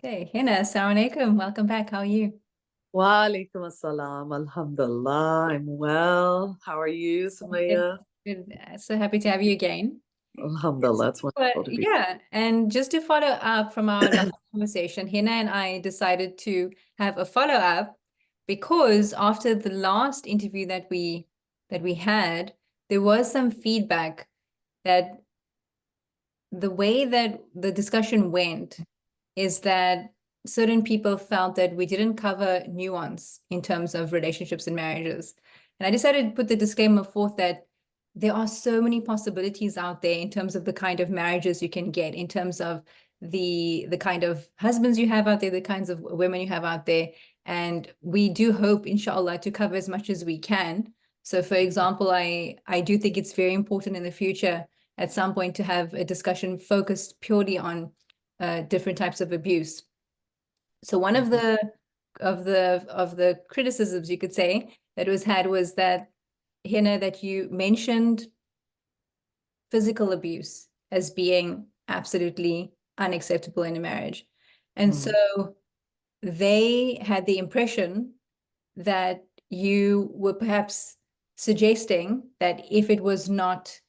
Okay, Hina, assalamu alaikum. Welcome back. How are you? Wa alaikum assalam. Alhamdulillah. I'm well. How are you, Good, Sumaya? good. So happy to have you again. Alhamdulillah. It's wonderful to be. Yeah, and just to follow up from our last conversation, Hina and I decided to have a follow-up because after the last interview that we had, there was some feedback that the way that the discussion went is that certain people felt that we didn't cover nuance in terms of relationships and marriages. And I decided to put the disclaimer forth that there are so many possibilities out there in terms of the kind of marriages you can get, in terms of the kind of husbands you have out there, the kinds of women you have out there. And we do hope, inshallah, to cover as much as we can. So for example, I do think it's very important in the future at some point to have a discussion focused purely on different types of abuse. So one of Mhm. the criticisms you could say that was had was that, Hina, that you mentioned physical abuse as being absolutely unacceptable in a marriage. And Mhm. so they had the impression that you were perhaps suggesting that if it was not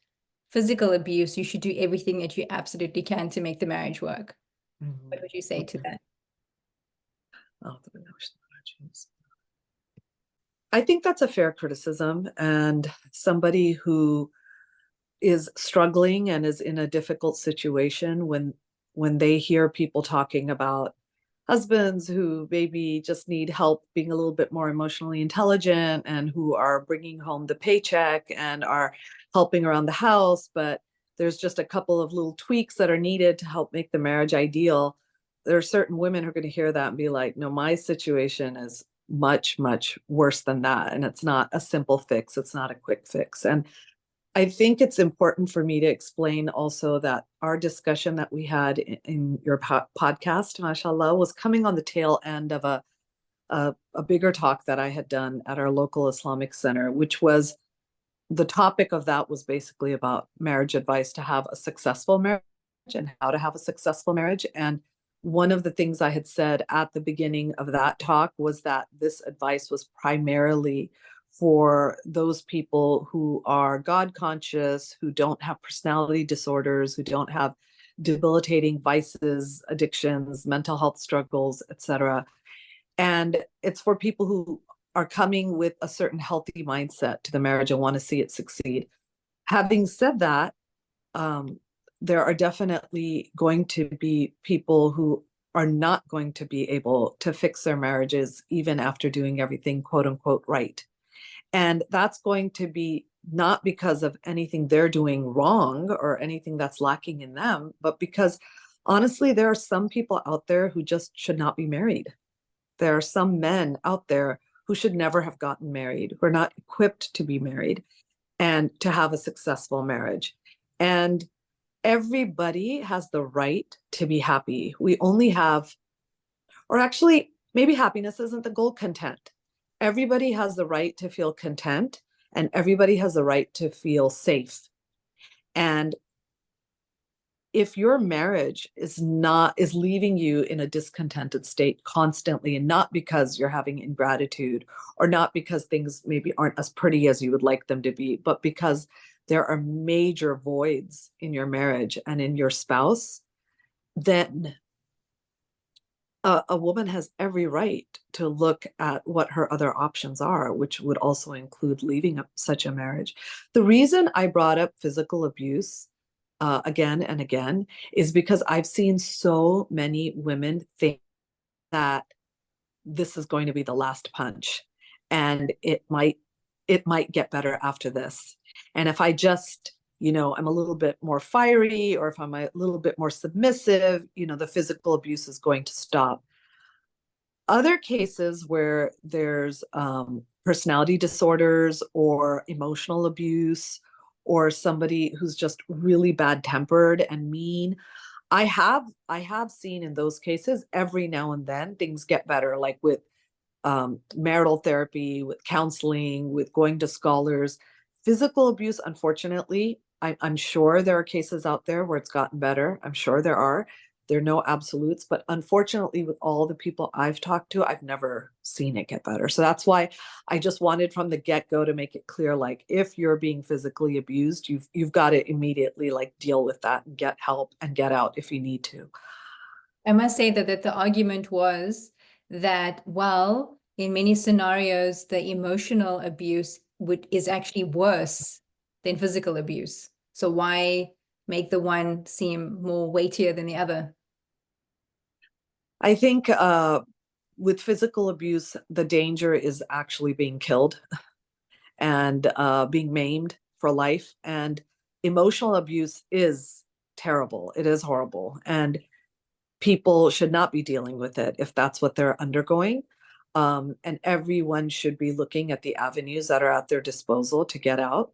physical abuse, you should do everything that you absolutely can to make the marriage work. What Mhm. would you say to Okay. that? I think that's a fair criticism, and somebody who is struggling and is in a difficult situation when they hear people talking about husbands who maybe just need help being a little bit more emotionally intelligent and who are bringing home the paycheck and are helping around the house, but there's just a couple of little tweaks that are needed to help make the marriage ideal. There are certain women who are going to hear that and be like, no, my situation is much, much worse than that. And it's not a simple fix. It's not a quick fix. And I think it's important for me to explain also that our discussion that we had in your podcast, mashallah, was coming on the tail end of a bigger talk that I had done at our local Islamic center, which was the topic of that was basically about marriage advice to have a successful marriage and how to have a successful marriage. And one of the things I had said at the beginning of that talk was that this advice was primarily for those people who are God conscious, who don't have personality disorders, who don't have debilitating vices, addictions, mental health struggles, etc. And it's for people who are coming with a certain healthy mindset to the marriage and want to see it succeed. Having said that, um, there are definitely going to be people who are not going to be able to fix their marriages even after doing everything quote unquote right. And that's going to be not because of anything they're doing wrong or anything that's lacking in them, but because honestly, there are some people out there who just should not be married. There are some men out there who should never have gotten married, who are not equipped to be married and to have a successful marriage. And everybody has the right to be happy. We only have, or actually, maybe happiness isn't the goal, content. Everybody has the right to feel content and everybody has the right to feel safe. And if your marriage is leaving you in a discontented state constantly, and not because you're having ingratitude or not because things maybe aren't as pretty as you would like them to be, but because there are major voids in your marriage and in your spouse, then a woman has every right to look at what her other options are, which would also include leaving such a marriage. The reason I brought up physical abuse again and again is because I've seen so many women think that this is going to be the last punch and it might get better after this. And if I just, I'm a little bit more fiery or if I'm a little bit more submissive, the physical abuse is going to stop. Other cases where there's personality disorders or emotional abuse or somebody who's just really bad tempered and mean, I have seen in those cases every now and then things get better, like with marital therapy, with counseling, with going to scholars. Physical abuse, unfortunately, I'm sure there are cases out there where it's gotten better. I'm sure there are. There are no absolutes, but unfortunately, with all the people I've talked to, I've never seen it get better. So that's why I just wanted from the get-go to make it clear, like, if you're being physically abused, you've got to immediately like deal with that and get help and get out if you need to. I must say that the argument was that, well, in many scenarios, the emotional abuse is actually worse than physical abuse. So why make the one seem more weightier than the other? I think with physical abuse, the danger is actually being killed and being maimed for life. And emotional abuse is terrible. It is horrible. And people should not be dealing with it if that's what they're undergoing. And everyone should be looking at the avenues that are at their disposal to get out.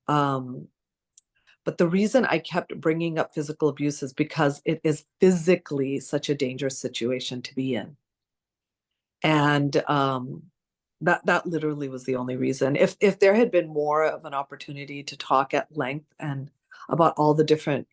Um, but the reason I kept bringing up physical abuse is because it is physically such a dangerous situation to be in. And that literally was the only reason. If there had been more of an opportunity to talk at length and about all the different,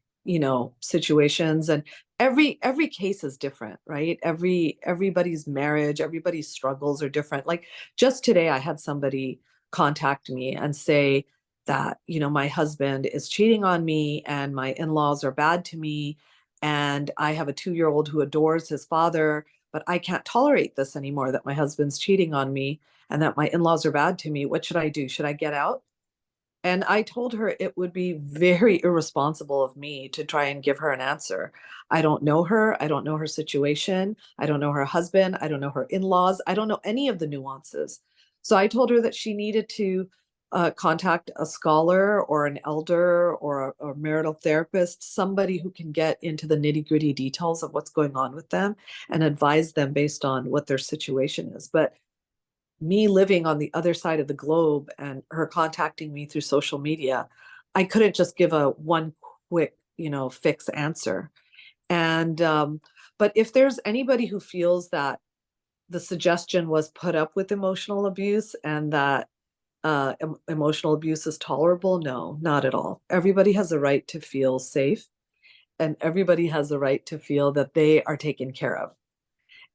situations, and every case is different, right? Everybody's marriage, everybody's struggles are different. Like, just today I had somebody contact me and say that, my husband is cheating on me and my in-laws are bad to me, and I have a 2-year-old who adores his father, but I can't tolerate this anymore, that my husband's cheating on me and that my in-laws are bad to me. What should I do? Should I get out? And I told her it would be very irresponsible of me to try and give her an answer. I don't know her. I don't know her situation. I don't know her husband. I don't know her in-laws. I don't know any of the nuances. So I told her that she needed to contact a scholar or an elder or a marital therapist, somebody who can get into the nitty-gritty details of what's going on with them and advise them based on what their situation is. But me living on the other side of the globe and her contacting me through social media, I couldn't just give a one quick, fix answer. And but if there's anybody who feels that the suggestion was put up with emotional abuse and that emotional abuse is tolerable, no, not at all. Everybody has a right to feel safe, and everybody has the right to feel that they are taken care of.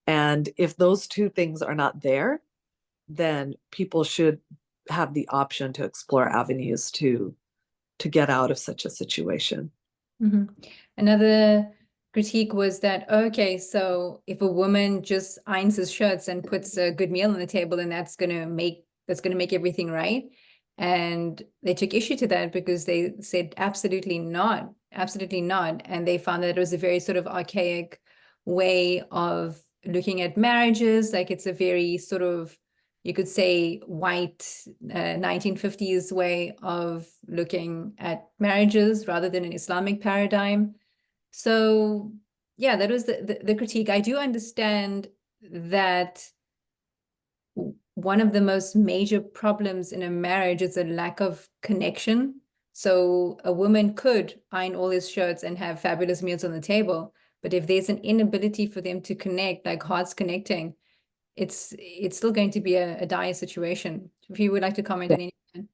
And if those two things are not there, then people should have the option to explore avenues to get out of such a situation. Mm-hmm. Another critique was that, okay, so if a woman just irons his shirts and puts a good meal on the table, then that's gonna make everything right. And they took issue to that because they said absolutely not, absolutely not. And they found that it was a very sort of archaic way of looking at marriages. Like, it's a very sort of, you could say, white 1950s way of looking at marriages rather than an Islamic paradigm. So yeah, that was the critique. I do understand that one of the most major problems in a marriage is a lack of connection. So a woman could iron all his shirts and have fabulous meals on the table, but if there's an inability for them to connect, like hearts connecting, it's still going to be a dire situation. If you would like to comment on anything.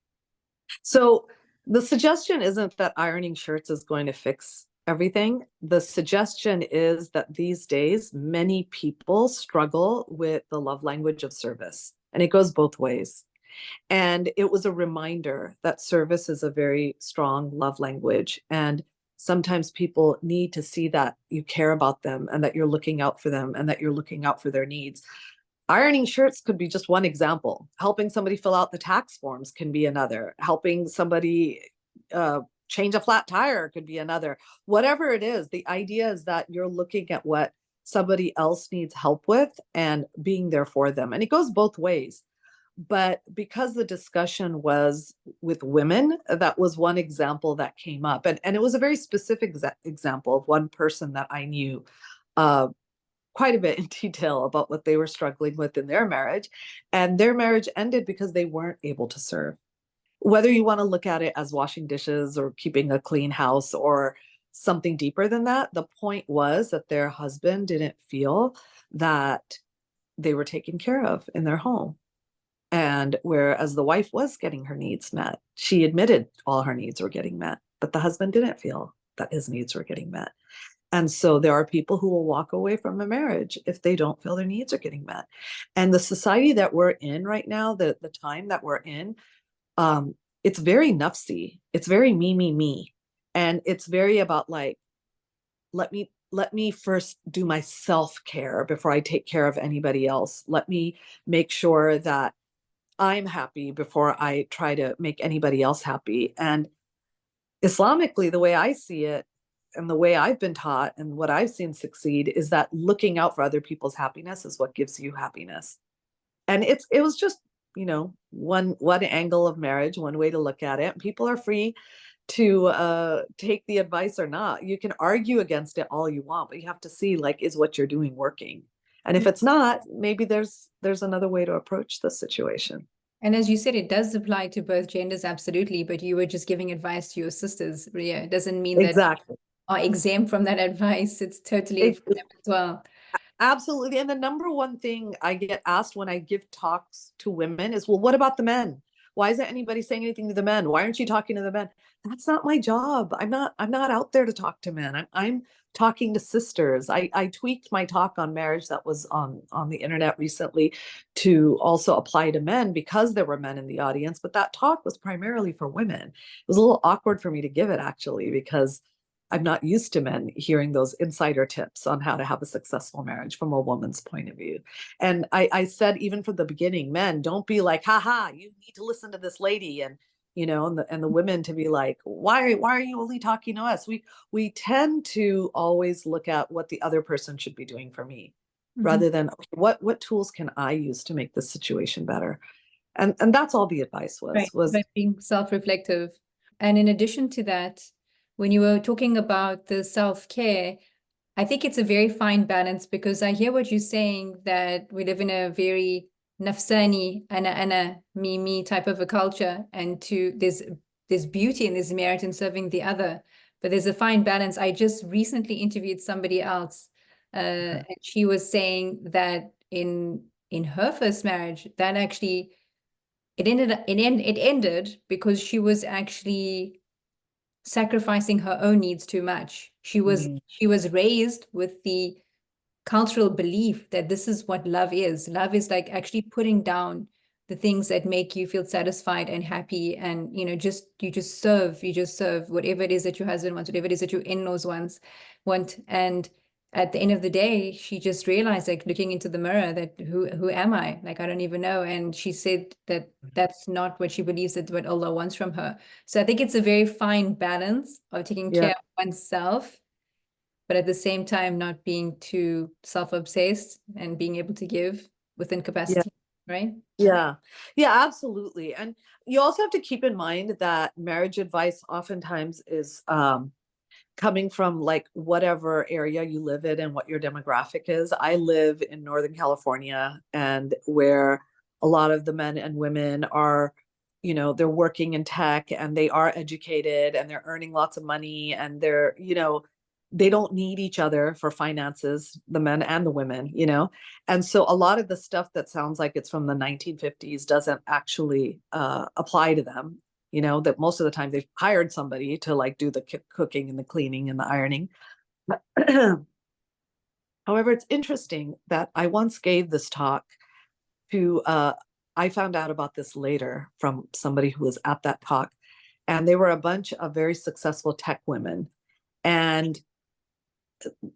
So the suggestion isn't that ironing shirts is going to fix everything. The suggestion is that these days, many people struggle with the love language of service, and it goes both ways. And it was a reminder that service is a very strong love language. And sometimes people need to see that you care about them and that you're looking out for them and that you're looking out for their needs. Ironing shirts could be just one example. Helping somebody fill out the tax forms can be another. Helping somebody change a flat tire could be another. Whatever it is, the idea is that you're looking at what somebody else needs help with and being there for them. And it goes both ways. But because the discussion was with women, that was one example that came up. And it was a very specific example of one person that I knew uh, quite a bit in detail about what they were struggling with in their marriage. And their marriage ended because they weren't able to serve. Whether you want to look at it as washing dishes or keeping a clean house or something deeper than that, the point was that their husband didn't feel that they were taken care of in their home. And whereas the wife was getting her needs met, she admitted all her needs were getting met, but the husband didn't feel that his needs were getting met. And so there are people who will walk away from a marriage if they don't feel their needs are getting met. And the society that we're in right now, the time that we're in, um, it's very nufsy. It's very me, me, me. And it's very about like, let me first do my self-care before I take care of anybody else. Let me make sure that I'm happy before I try to make anybody else happy. And Islamically, the way I see it and the way I've been taught and what I've seen succeed is that looking out for other people's happiness is what gives you happiness. And it was just, one angle of marriage, one way to look at it. People are free to take the advice or not. You can argue against it all you want, but you have to see, like, is what you're doing working? And if it's not, maybe there's another way to approach the situation. And as you said, it does apply to both genders, absolutely. But you were just giving advice to your sisters. Yeah, it doesn't mean that Exactly. are exempt from that advice. It's totally It, for them as well. Absolutely. And the number one thing I get asked when I give talks to women is, well, what about the men? Why isn't anybody saying anything to the men? Why aren't you talking to the men? That's not my job. I'm not out there to talk to men. I'm talking to sisters. I tweaked my talk on marriage that was on the internet recently to also apply to men because there were men in the audience, but that talk was primarily for women. It was a little awkward for me to give it actually because I'm not used to men hearing those insider tips on how to have a successful marriage from a woman's point of view. And I said, even from the beginning, men, don't be like, haha, you need to listen to this lady. And the women to be like, why are you only talking to us? We tend to always look at what the other person should be doing for me Mhm. rather than, okay, what tools can I use to make this situation better? And that's all the advice Right, was by being self-reflective. And in addition to that, when you were talking about the self-care, I think it's a very fine balance because I hear what you're saying that we live in a very nafsani ana me type of a culture, and there's beauty and there's merit in serving the other, but there's a fine balance. I just recently interviewed somebody else, and she was saying that in her first marriage, that actually it ended because she was actually sacrificing her own needs too much. Mm, She was raised with the cultural belief that this is what love is. Love is like actually putting down the things that make you feel satisfied and happy, and you just serve whatever it is that your husband wants, whatever it is that your in-laws want. And at the end of the day, she just realized, like looking into the mirror, that who am I? Like I don't even know. And she said that that's not what she believes that what Allah wants from her. So I think it's a very fine balance of taking yeah, care of oneself, but at the same time not being too self-obsessed and being able to give within yeah. capacity, right? Yeah, yeah, absolutely. And you also have to keep in mind that marriage advice oftentimes is coming from like whatever area you live in and what your demographic is. I live in Northern California, and where a lot of the men and women are, they're working in tech and they are educated and they're earning lots of money and they don't need each other for finances, the men and the women. And so a lot of the stuff that sounds like it's from the 1950s doesn't actually apply to them. That most of the time they've hired somebody to like do the cooking and the cleaning and the ironing. However, it's interesting that I once gave this talk to, I found out about this later from somebody who was at that talk, and they were a bunch of very successful tech women. And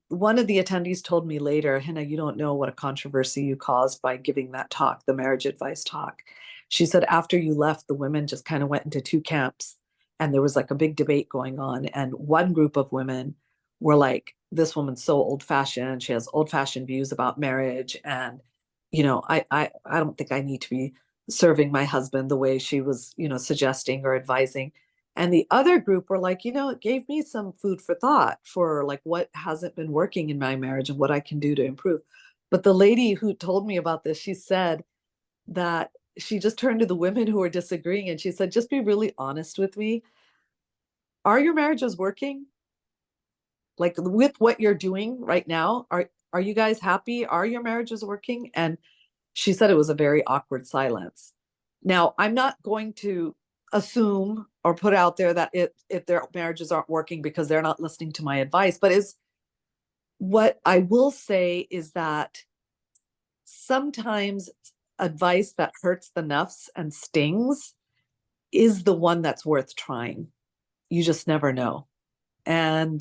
one of the attendees told me later, Hina, you don't know what a controversy you caused by giving that talk, the marriage advice talk. She said, after you left, the women just kind of went into two camps and there was like a big debate going on. And one group of women were like, this woman's so old fashioned. She has old fashioned views about marriage. And, I don't think I need to be serving my husband the way she was, suggesting or advising. And the other group were like, it gave me some food for thought for like what hasn't been working in my marriage and what I can do to improve. But the lady who told me about this, she said that she just turned to the women who were disagreeing and she said, just be really honest with me. Are your marriages working? Like with what you're doing right now? Are you guys happy? Are your marriages working? And she said it was a very awkward silence. Now, I'm not going to assume or put out there that if their marriages aren't working because they're not listening to my advice, but what I will say is that sometimes advice that hurts the nuffs and stings is the one that's worth trying. You just never know. And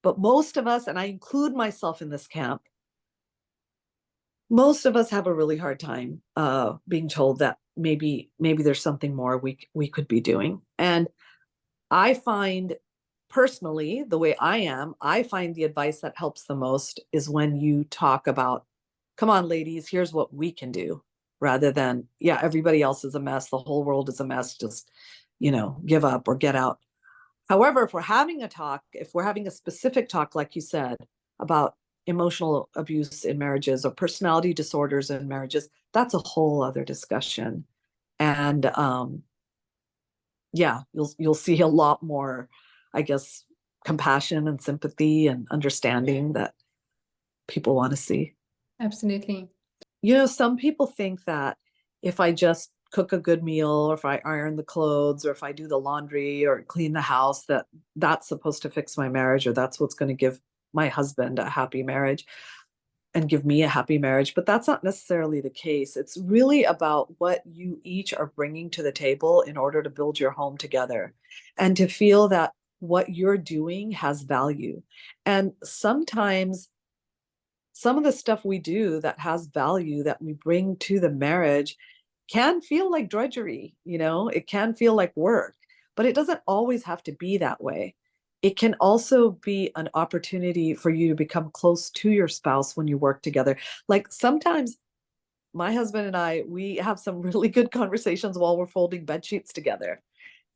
but most of us, and I include myself in this camp, most of us have a really hard time being told that maybe there's something more we could be doing. And I find personally, the way I find the advice that helps the most is when you talk about, come on, ladies, here's what we can do, rather than, yeah, everybody else is a mess, the whole world is a mess, just, give up or get out. However, if we're having a talk, if we're having a specific talk, like you said, about emotional abuse in marriages or personality disorders in marriages, that's a whole other discussion. And yeah, you'll see a lot more, I guess, compassion and sympathy and understanding that people want to see. Absolutely. Some people think that if I just cook a good meal, or if I iron the clothes, or if I do the laundry or clean the house, that that's supposed to fix my marriage, or that's what's going to give my husband a happy marriage and give me a happy marriage. But that's not necessarily the case. It's really about what you each are bringing to the table in order to build your home together, and to feel that what you're doing has value. And sometimes some of the stuff we do that has value that we bring to the marriage can feel like drudgery, it can feel like work, but it doesn't always have to be that way. It can also be an opportunity for you to become close to your spouse when you work together. Like sometimes my husband and I, we have some really good conversations while we're folding bed sheets together.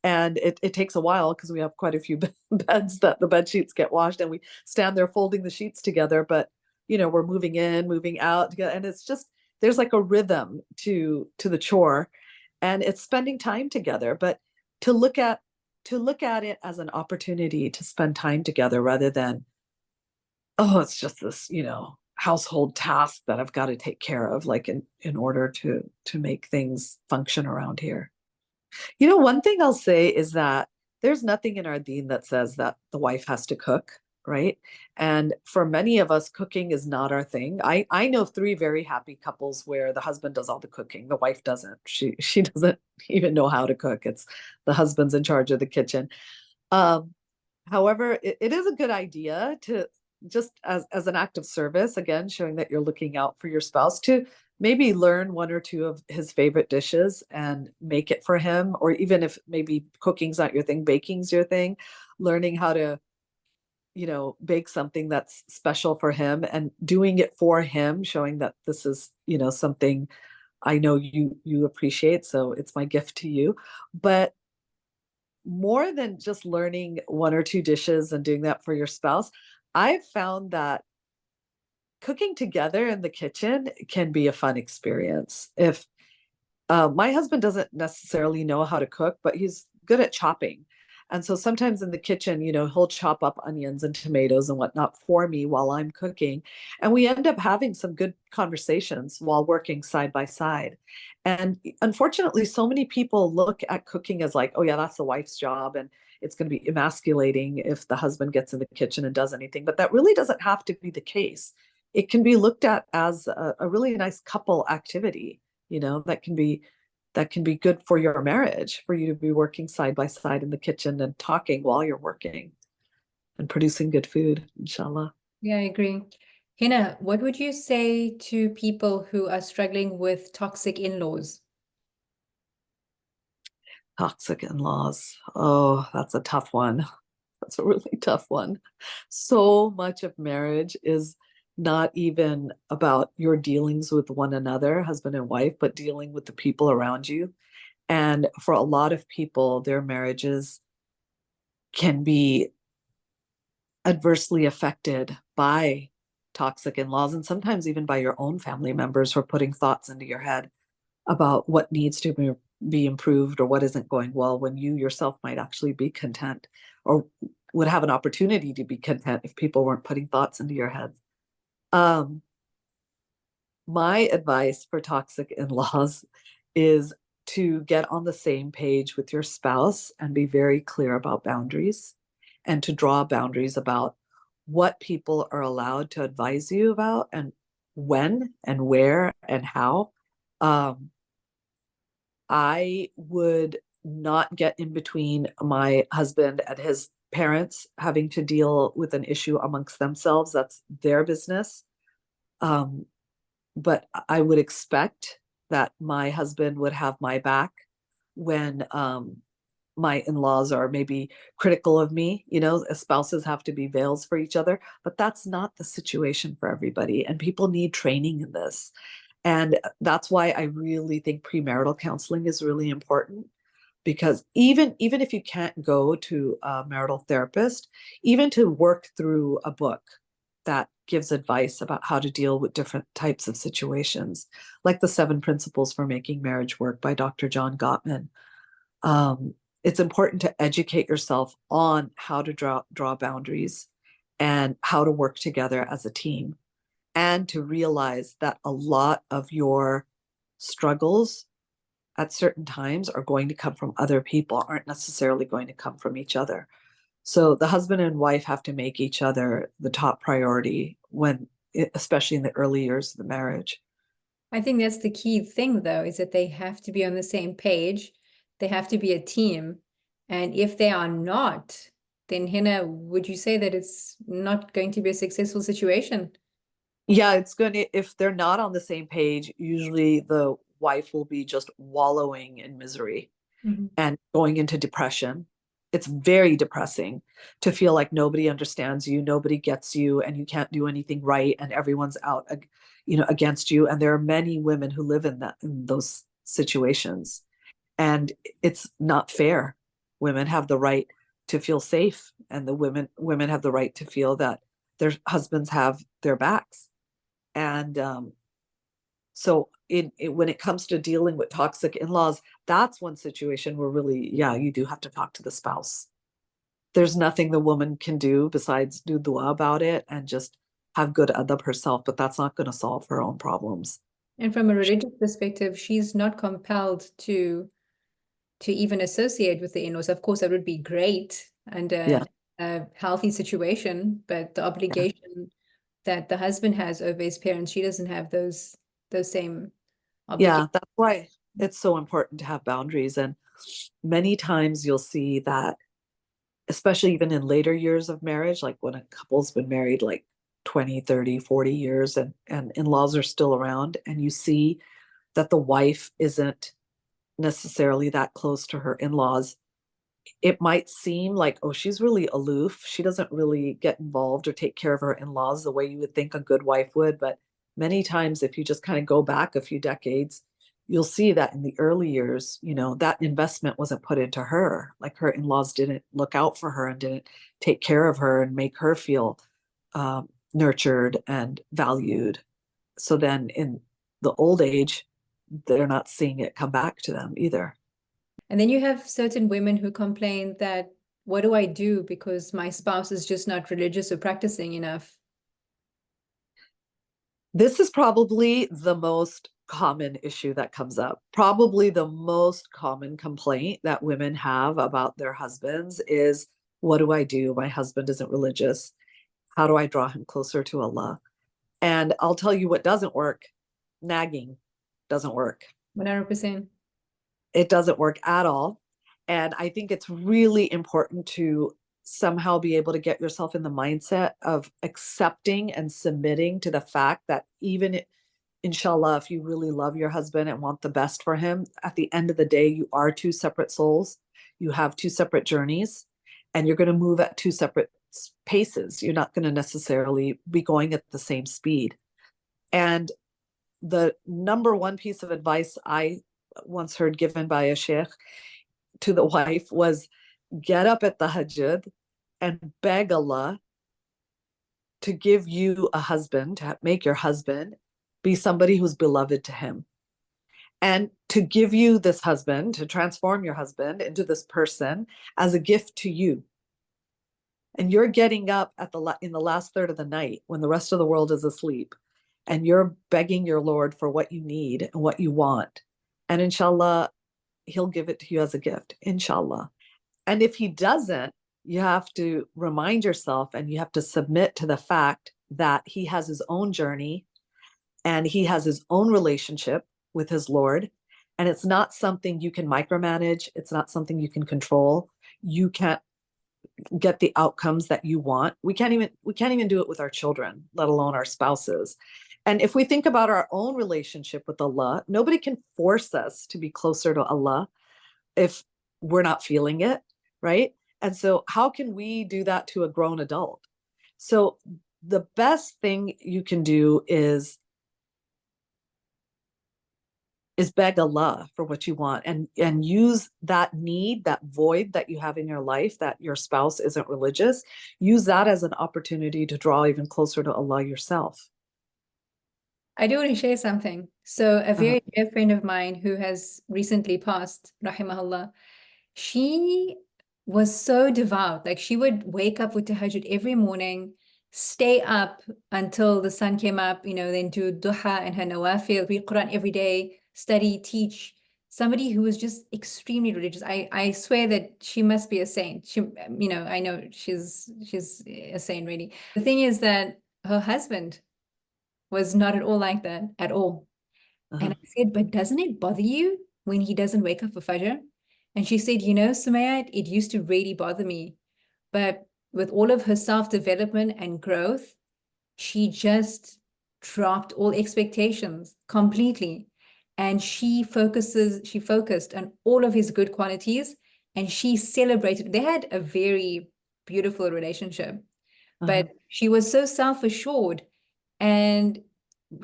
And it takes a while because we have quite a few beds that the bed sheets get washed, and we stand there folding the sheets together. But we're moving in, moving out together, and it's just, there's like a rhythm to the chore, and it's spending time together. But to look at it as an opportunity to spend time together, rather than, oh, it's just this household task that I've got to take care of, like in order to make things function around here. One thing I'll say is that there's nothing in our deen that says that the wife has to cook, right? And for many of us, cooking is not our thing. I know three very happy couples where the husband does all the cooking, the wife doesn't. She doesn't even know how to cook. It's the husband's in charge of the kitchen. Um, However, it is a good idea to, just as an act of service, again, showing that you're looking out for your spouse, to maybe learn one or two of his favorite dishes and make it for him. Or even if maybe cooking's not your thing, baking's your thing, learning how to, bake something that's special for him and doing it for him, showing that this is, something I know you appreciate. So it's my gift to you. But more than just learning one or two dishes and doing that for your spouse, I've found that cooking together in the kitchen can be a fun experience. If my husband doesn't necessarily know how to cook, but he's good at chopping. And so sometimes in the kitchen, he'll chop up onions and tomatoes and whatnot for me while I'm cooking. And we end up having some good conversations while working side by side. And unfortunately, so many people look at cooking as like, oh, yeah, that's the wife's job. And it's going to be emasculating if the husband gets in the kitchen and does anything. But that really doesn't have to be the case. It can be looked at as a really nice couple activity, that can be good for your marriage, for you to be working side by side in the kitchen and talking while you're working and producing good food, inshallah. Yeah, I agree. Hina, what would you say to people who are struggling with toxic in-laws? Toxic in-laws. Oh, that's a tough one. That's a really tough one. So much of marriage is not even about your dealings with one another, husband and wife, but dealing with the people around you. And for a lot of people, their marriages can be adversely affected by toxic in-laws, and sometimes even by your own family members who are putting thoughts into your head about what needs to be improved or what isn't going well, when you yourself might actually be content, or would have an opportunity to be content if people weren't putting thoughts into your head. Um, my advice for toxic in-laws is to get on the same page with your spouse and be very clear about boundaries, and to draw boundaries about what people are allowed to advise you about and when and where and how. Um, I would not get in between my husband and his parents having to deal with an issue amongst themselves. That's their business. Um, but I would expect that my husband would have my back when my in-laws are maybe critical of me. You know, spouses have to be veils for each other, but that's not the situation for everybody. And people need training in this. And that's why I really think premarital counseling is really important, because even if you can't go to a marital therapist, even to work through a book that gives advice about how to deal with different types of situations, like the 7 Principles for Making Marriage Work by Dr. John Gottman. um, it's important to educate yourself on how to draw boundaries and how to work together as a team, and to realize that a lot of your struggles at certain times are going to come from other people, aren't necessarily going to come from each other. So the husband and wife have to make each other the top priority when, especially in the early years of the marriage. I think that's the key thing, though, is that they have to be on the same page. They have to be a team. And if they are not, then Hina, would you say that it's not going to be a successful situation? Yeah, it's going to, if they're not on the same page, usually the wife will be just wallowing in misery Mhm. and going into depression. It's very depressing to feel like nobody understands you, nobody gets you, and you can't do anything right, and everyone's out, against you. And there are many women who live in those situations, and it's not fair. Women have the right to feel safe, and the women have the right to feel that their husbands have their backs. And so when it comes to dealing with toxic in-laws, that's one situation where really, yeah, you do have to talk to the spouse. There's nothing the woman can do besides do dua about it and just have good adab herself, but that's not going to solve her own problems. And from a religious perspective, she's not compelled to even associate with the in-laws. Of course, that would be great and Yeah, a healthy situation, but the yeah, obligation that the husband has over his parents, she doesn't have those same yeah. obligations. That's why it's so important to have boundaries. And many times you'll see that, especially even in later years of marriage, like when a couple's been married like 20, 30, 40 years, and in-laws are still around, and you see that the wife isn't necessarily that close to her in-laws. It might seem like, oh, she's really aloof. She doesn't really get involved or take care of her in-laws the way you would think a good wife would. But many times, if you just kind of go back a few decades, you'll see that in the early years, that investment wasn't put into her. Like her in-laws didn't look out for her and didn't take care of her and make her feel nurtured and valued. So then in the old age, they're not seeing it come back to them either. And then you have certain women who complain that, what do I do because my spouse is just not religious or practicing enough? This is probably the most common issue that comes up. Probably the most common complaint that women have about their husbands is, what do I do? My husband isn't religious. How do I draw him closer to Allah? And I'll tell you what doesn't work. Nagging doesn't work. 100%. It doesn't work at all. And I think it's really important to somehow be able to get yourself in the mindset of accepting and submitting to the fact that even inshallah, if you really love your husband and want the best for him, at the end of the day, you are two separate souls. You have two separate journeys, and you're going to move at two separate paces. You're not going to necessarily be going at the same speed. And the number one piece of advice I once heard given by a sheikh to the wife was, get up at the hajjud and beg Allah to give you a husband, to make your husband be somebody who's beloved to him. And to give you this husband, to transform your husband into this person as a gift to you. And you're getting up in the last third of the night when the rest of the world is asleep, and you're begging your Lord for what you need and what you want. And inshallah, he'll give it to you as a gift, inshallah. And if he doesn't, you have to remind yourself and you have to submit to the fact that he has his own journey and he has his own relationship with his Lord. And it's not something you can micromanage. It's not something you can control. You can't get the outcomes that you want. We can't even do it with our children, let alone our spouses. And if we think about our own relationship with Allah, nobody can force us to be closer to Allah if we're not feeling it, right? And so how can we do that to a grown adult? So the best thing you can do is beg Allah for what you want, and use that need, that void that you have in your life, that your spouse isn't religious, use that as an opportunity to draw even closer to Allah yourself. I do want to share something. So a Uh-huh. very dear friend of mine who has recently passed, rahimahullah, she was so devout. Like she would wake up with tahajjud every morning, stay up until the sun came up, then do duha and her nawafil, read Quran every day, study, teach. Somebody who was just extremely religious. I swear that she must be a saint. I know she's a saint really. The thing is that her husband was not at all like that at all. And Uh-huh. I said, but doesn't it bother you when he doesn't wake up for Fajr? And she said, Sumaya, it used to really bother me. But with all of her self-development and growth, she just dropped all expectations completely. And she focused on all of his good qualities and she celebrated. They had a very beautiful relationship, Uh-huh. but she was so self-assured. And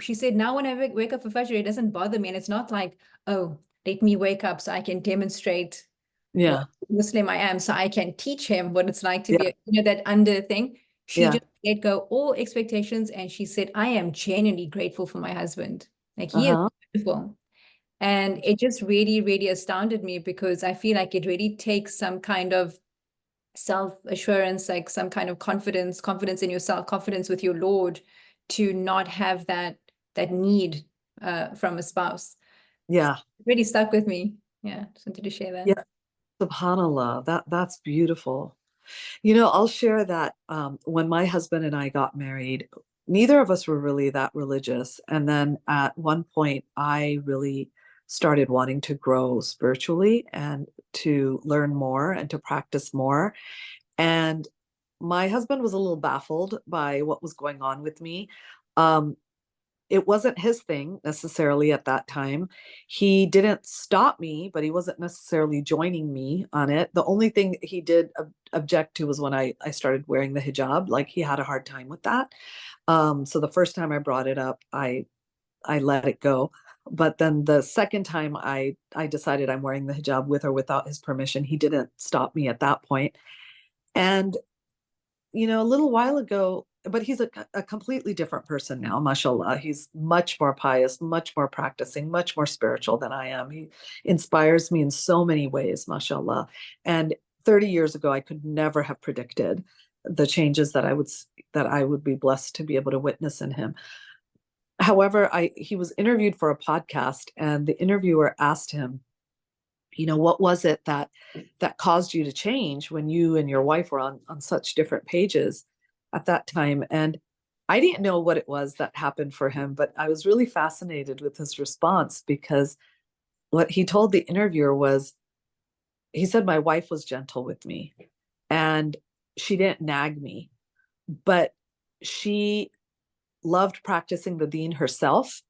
she said, now when I wake up for Fajr, it doesn't bother me. And it's not like, oh, let me wake up so I can demonstrate what Yeah. Muslim I am, so I can teach him what it's like to Yeah. be, that under thing. She Yeah. just let go all expectations. And she said, I am genuinely grateful for my husband. Like he is Uh-huh. beautiful. And it just really, really astounded me because I feel like it really takes some kind of self-assurance, like some kind of confidence in yourself, confidence with your Lord, to not have that need from a spouse. Yeah. It really stuck with me. Yeah, just wanted to share that. Yeah. SubhanAllah. That's beautiful. I'll share that when my husband and I got married, neither of us were really that religious. And then at one point, I really started wanting to grow spiritually and to learn more and to practice more. And my husband was a little baffled by what was going on with me. Um, it wasn't his thing necessarily at that time. He didn't stop me, but he wasn't necessarily joining me on it. The only thing he did object to was when I started wearing the hijab. Like he had a hard time with that. So the first time I brought it up, I let it go. But then the second time I decided I'm wearing the hijab with or without his permission, he didn't stop me at that point. And a little while ago, but he's a completely different person now, mashallah. He's much more pious, much more practicing, much more spiritual than I am. He inspires me in so many ways, mashallah. And 30 years ago, I could never have predicted the changes that I would be blessed to be able to witness in him. However, he was interviewed for a podcast, and the interviewer asked him, what was it that caused you to change when you and your wife were on such different pages at that time? And I didn't know what it was that happened for him, but I was really fascinated with his response, because what he told the interviewer was, he said, my wife was gentle with me and she didn't nag me, but she loved practicing the deen herself.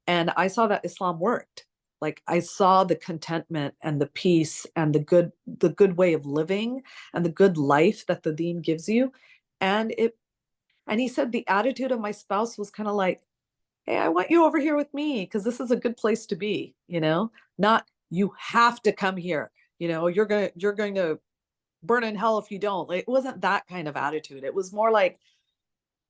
And I saw that Islam worked. Like I saw the contentment and the peace and the good way of living and the good life that the deen gives you. And he said the attitude of my spouse was kind of like, hey, I want you over here with me because this is a good place to be, not you have to come here, you're going to burn in hell if you don't. Like, it wasn't that kind of attitude. It was more like,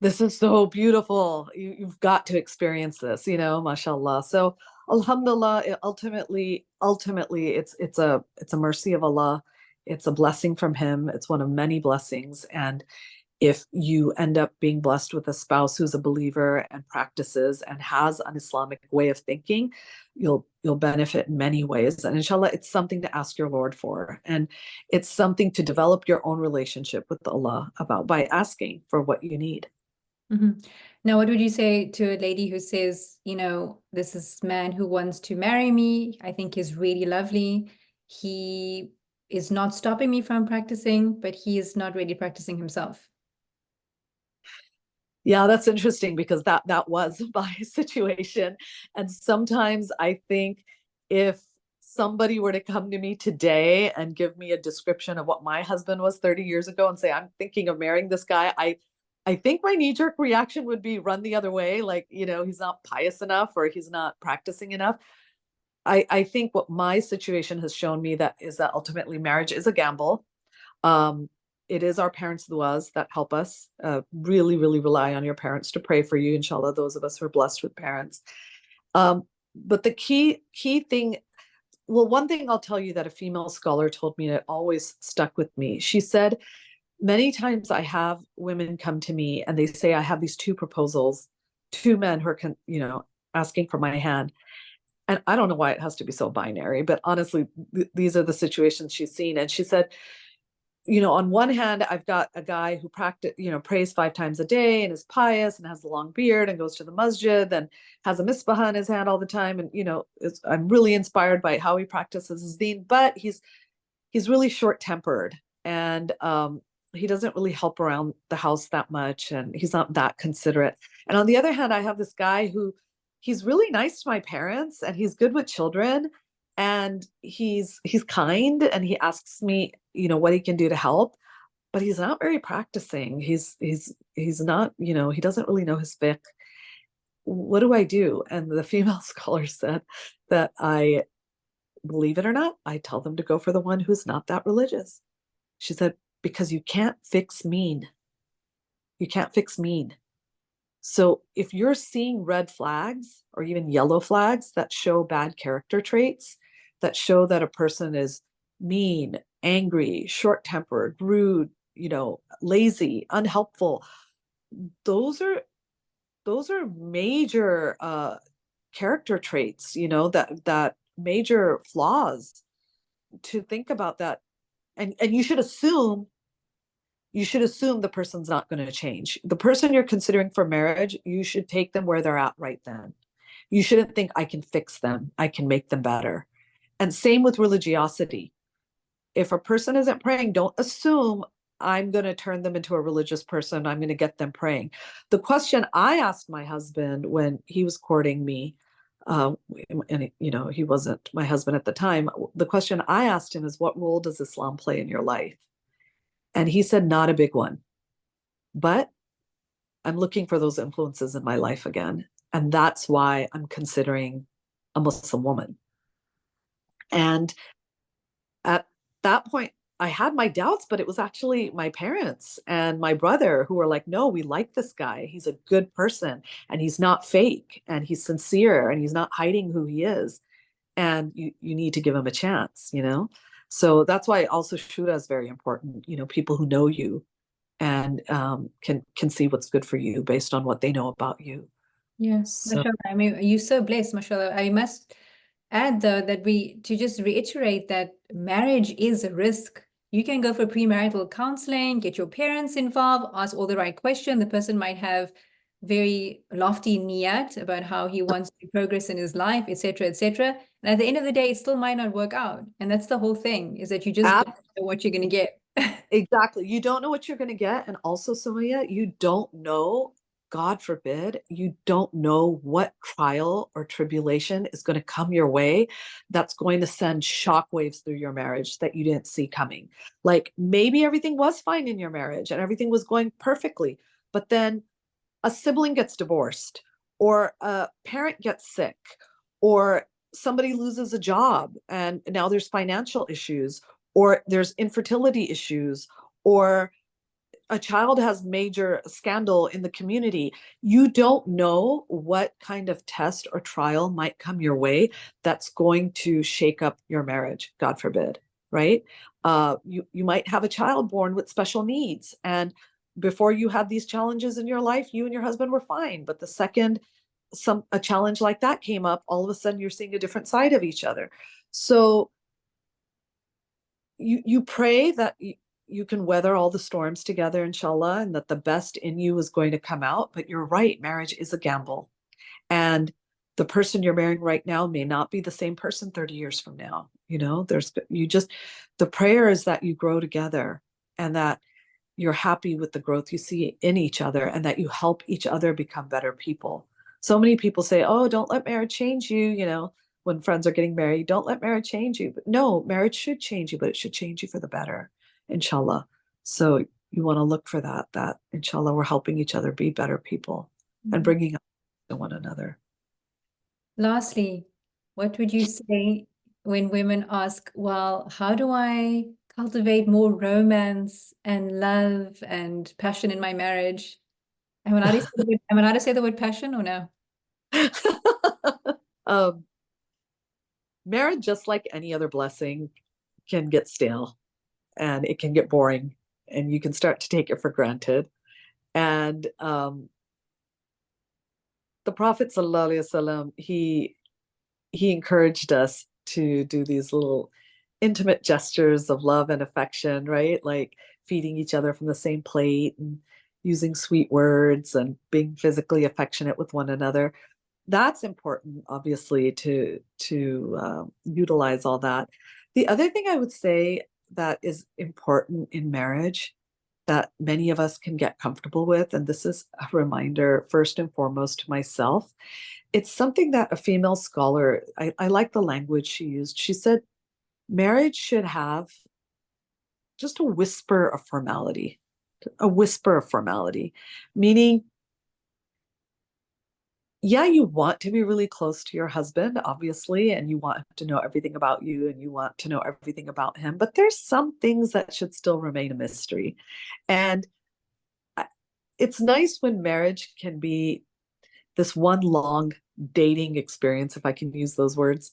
this is so beautiful. You've got to experience this, mashallah. So alhamdulillah, ultimately it's a mercy of Allah. It's a blessing from him. It's one of many blessings. And if you end up being blessed with a spouse who's a believer and practices and has an Islamic way of thinking, you'll benefit in many ways. And inshallah, it's something to ask your Lord for. And it's something to develop your own relationship with Allah about by asking for what you need. Mm-hmm. Now, what would you say to a lady who says, this is man who wants to marry me, I think is really lovely. He is not stopping me from practicing, but he is not really practicing himself. Yeah, that's interesting because that was my situation. And sometimes I think if somebody were to come to me today and give me a description of what my husband was 30 years ago and say, I'm thinking of marrying this guy, I think my knee-jerk reaction would be run the other way, like, he's not pious enough or he's not practicing enough. I think what my situation has shown me that is that ultimately marriage is a gamble. Um, it is our parents' duas that help us. Really, really rely on your parents to pray for you, inshallah, those of us who are blessed with parents. But the key thing, well, one thing I'll tell you that a female scholar told me, and it always stuck with me. She said, many times I have women come to me and they say, I have these two proposals, two men who are, asking for my hand. And I don't know why it has to be so binary, but honestly, these are the situations she's seen. And she said, on one hand, I've got a guy who prays 5 times a day and is pious and has a long beard and goes to the masjid and has a misbah in his hand all the time. And, I'm really inspired by how he practices his deen, but he's really short-tempered and he doesn't really help around the house that much. And he's not that considerate. And on the other hand, I have this guy who he's really nice to my parents and he's good with children and he's kind and he asks me, what he can do to help, but he's not very practicing. He's not, he doesn't really know his fiqh. What do I do? And the female scholar said that believe it or not, I tell them to go for the one who's not that religious. She said, because you can't fix mean. You can't fix mean. So if you're seeing red flags or even yellow flags that show bad character traits, that show that a person is mean, angry, short-tempered, rude, lazy, unhelpful, those are major character traits, that major flaws to think about that. And you should assume the person's not going to change. The person you're considering for marriage, you should take them where they're at right then. You shouldn't think I can fix them, I can make them better. And same with religiosity. If a person isn't praying, don't assume I'm going to turn them into a religious person. I'm going to get them praying. The question I asked my husband when he was courting me, and he wasn't my husband at the time. The question I asked him is, what role does Islam play in your life? And he said, not a big one, but I'm looking for those influences in my life again. And that's why I'm considering a Muslim woman. And at that point, I had my doubts, but it was actually my parents and my brother who were like, no, we like this guy. He's a good person and he's not fake and he's sincere and he's not hiding who he is. And you need to give him a chance, So that's why also shura is very important, people who know you and can see what's good for you based on what they know about you. Yeah, So mashallah. I mean, you're so blessed, mashallah. I must add though that to just reiterate that marriage is a risk. You can go for premarital counseling, get your parents involved, ask all the right questions. The person might have very lofty niyat about how he wants to progress in his life, etc., etc. And at the end of the day, it still might not work out. And that's the whole thing, is that you just don't know what you're going to get. exactly. You don't know what you're going to get. And also, Sumaya, you don't know, God forbid, you don't know what trial or tribulation is going to come your way that's going to send shockwaves through your marriage that you didn't see coming. Like maybe everything was fine in your marriage and everything was going perfectly, but then a sibling gets divorced or a parent gets sick or somebody loses a job and now there's financial issues or there's infertility issues or a child has major scandal in the community. You don't know what kind of test or trial might come your way that's going to shake up your marriage, God forbid, right? You might have a child born with special needs and before you had these challenges in your life, you and your husband were fine. But the second a challenge like that came up, all of a sudden you're seeing a different side of each other. So you pray that you can weather all the storms together, inshallah, and that the best in you is going to come out. But you're right, marriage is a gamble. And the person you're marrying right now may not be the same person 30 years from now. The prayer is that you grow together and that you're happy with the growth you see in each other and that you help each other become better people. So many people say, oh, don't let marriage change you, when friends are getting married, don't let marriage change you. But no, marriage should change you, but it should change you for the better, inshallah. So you want to look for that inshallah, we're helping each other be better people and bringing up to one another. Lastly, what would you say when women ask, well, how do I cultivate more romance and love and passion in my marriage? Am I allowed to say the word passion or no? um, Marriage, just like any other blessing, can get stale and it can get boring and you can start to take it for granted. And the Prophet sallallahu alaihi wasallam, he encouraged us to do these little intimate gestures of love and affection, right? Like feeding each other from the same plate and using sweet words and being physically affectionate with one another. That's important, obviously, to utilize all that. The other thing I would say that is important in marriage that many of us can get comfortable with, and this is a reminder first and foremost to myself, it's something that a female scholar, I like the language she used. She said, marriage should have just a whisper of formality, meaning, yeah, you want to be really close to your husband, obviously, and you want him to know everything about you and you want to know everything about him, but there's some things that should still remain a mystery. And it's nice when marriage can be this one long dating experience, if I can use those words,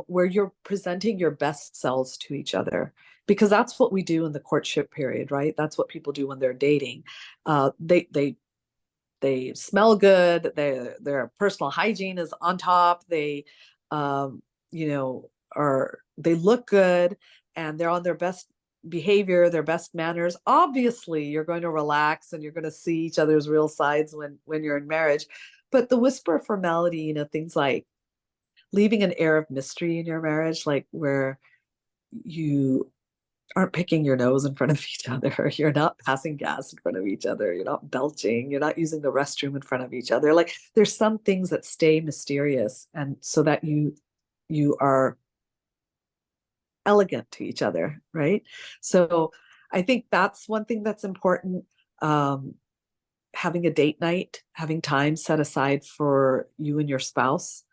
where you're presenting your best selves to each other. Because that's what we do in the courtship period, right? That's what people do when they're dating. They smell good. Their personal hygiene is on top. Um, they look good, and they're on their best behavior, their best manners. Obviously, you're going to relax and you're going to see each other's real sides when you're in marriage. But the whisper of formality, things like leaving an air of mystery in your marriage, like where you aren't picking your nose in front of each other. You're not passing gas in front of each other. You're not belching. You're not using the restroom in front of each other. Like there's some things that stay mysterious, and so that you are elegant to each other, right? So I think that's one thing that's important. Having a date night, having time set aside for you and your spouse.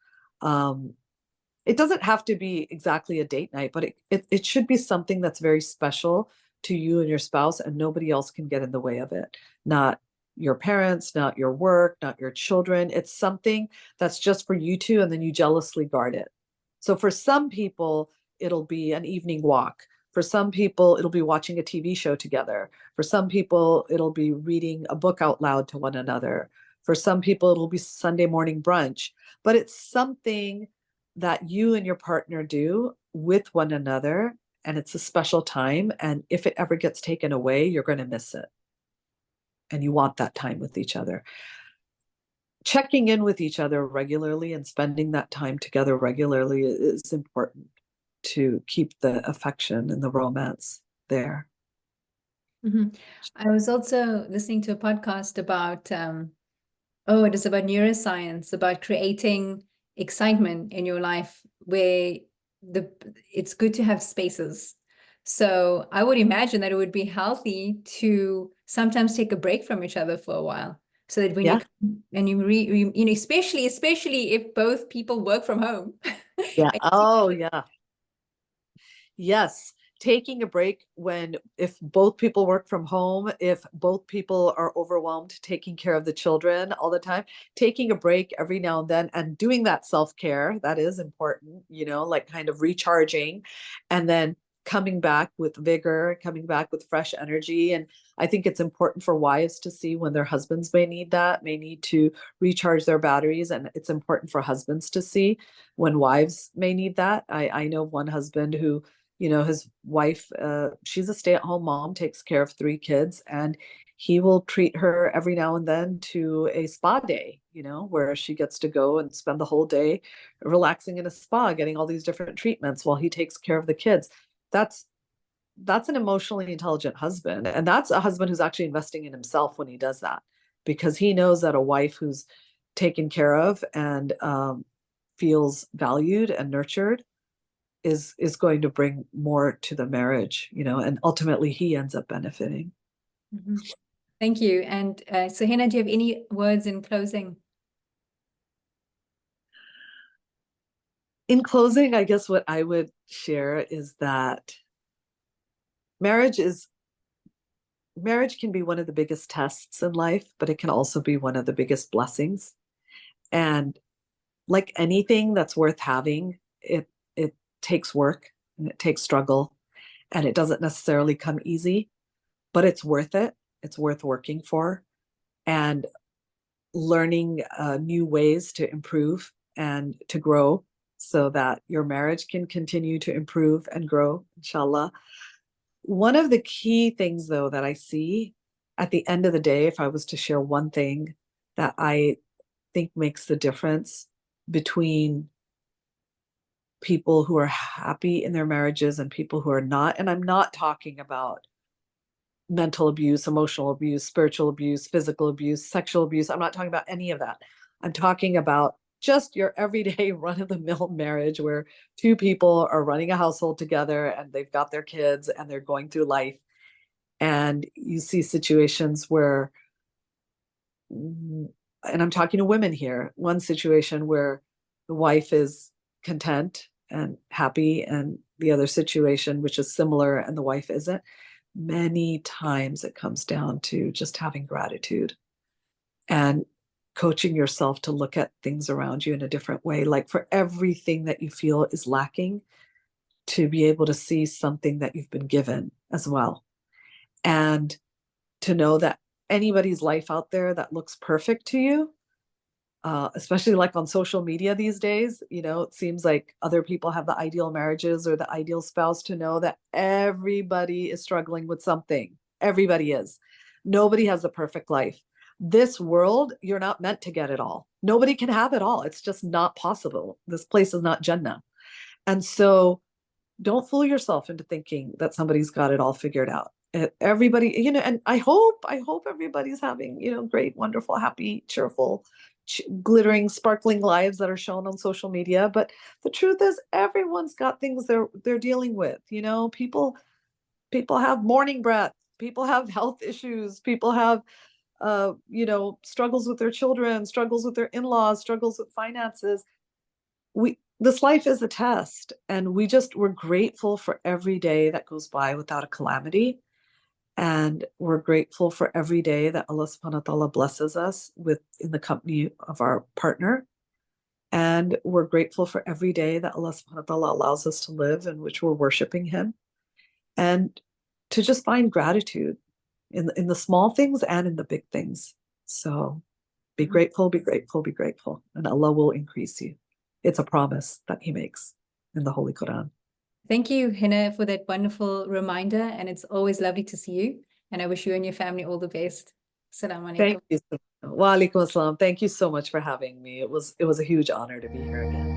It doesn't have to be exactly a date night, but it should be something that's very special to you and your spouse, and nobody else can get in the way of it. Not your parents, not your work, not your children. It's something that's just for you two, and then you jealously guard it. So for some people, it'll be an evening walk. For some people, it'll be watching a TV show together. For some people, it'll be reading a book out loud to one another. For some people, it'll be Sunday morning brunch. But it's something that you and your partner do with one another, and it's a special time. And if it ever gets taken away, you're going to miss it. And you want that time with each other. Checking in with each other regularly and spending that time together regularly is important to keep the affection and the romance there. I was also listening to a podcast about it is about neuroscience, about creating excitement in your life where it's good to have spaces. So I would imagine that it would be healthy to sometimes take a break from each other for a while, so that when you come and especially if both people work from home. Yeah. Oh, yeah. Yes. Taking a break if both people work from home, if both people are overwhelmed taking care of the children all the time, taking a break every now and then and doing that self-care, that is important, like kind of recharging, and then coming back with vigor, coming back with fresh energy. And I think it's important for wives to see when their husbands may need that, may need to recharge their batteries. And it's important for husbands to see when wives may need that. I know one husband who, his wife, she's a stay-at-home mom, takes care of 3 kids, and he will treat her every now and then to a spa day, where she gets to go and spend the whole day relaxing in a spa, getting all these different treatments while he takes care of the kids. That's an emotionally intelligent husband, and that's a husband who's actually investing in himself when he does that, because he knows that a wife who's taken care of and feels valued and nurtured is going to bring more to the marriage, and ultimately he ends up benefiting. Mm-hmm. Thank you. And so Hina, do you have any words in closing? In closing, I guess what I would share is that marriage can be one of the biggest tests in life, but it can also be one of the biggest blessings. And like anything that's worth having, it takes work and it takes struggle, and it doesn't necessarily come easy, but it's worth it. It's worth working for and learning new ways to improve and to grow so that your marriage can continue to improve and grow, inshallah. One of the key things, though, that I see at the end of the day, if I was to share one thing that I think makes the difference between people who are happy in their marriages and people who are not, and I'm not talking about mental abuse, emotional abuse, spiritual abuse, physical abuse, sexual abuse. I'm not talking about any of that. I'm talking about just your everyday run-of-the-mill marriage where 2 people are running a household together and they've got their kids and they're going through life. And you see situations where, and I'm talking to women here, one situation where the wife is content and happy, and the other situation, which is similar, and the wife isn't. Many times it comes down to just having gratitude and coaching yourself to look at things around you in a different way. Like for everything that you feel is lacking, to be able to see something that you've been given as well. And to know that anybody's life out there that looks perfect to you, especially like on social media these days, it seems like other people have the ideal marriages or the ideal spouse, to know that everybody is struggling with something. Everybody is. Nobody has a perfect life. This world, you're not meant to get it all. Nobody can have it all. It's just not possible. This place is not Jannah. And so don't fool yourself into thinking that somebody's got it all figured out. Everybody, and I hope everybody's having, great, wonderful, happy, cheerful, glittering, sparkling lives that are shown on social media. But the truth is, everyone's got things they're dealing with. People have morning breath. People have health issues. People have struggles with their children, struggles with their in-laws, struggles with finances. This life is a test, and we're grateful for every day that goes by without a calamity. And we're grateful for every day that Allah subhanahu wa ta'ala blesses us with in the company of our partner. And we're grateful for every day that Allah subhanahu wa ta'ala allows us to live in which we're worshiping Him. And to just find gratitude in the small things and in the big things. So be grateful, be grateful, be grateful, and Allah will increase you. It's a promise that He makes in the Holy Quran. Thank you, Hina, for that wonderful reminder. And it's always lovely to see you. And I wish you and your family all the best. Assalamu alaikum. Thank you. Wa alaikum assalam. Thank you so much for having me. It was a huge honor to be here again.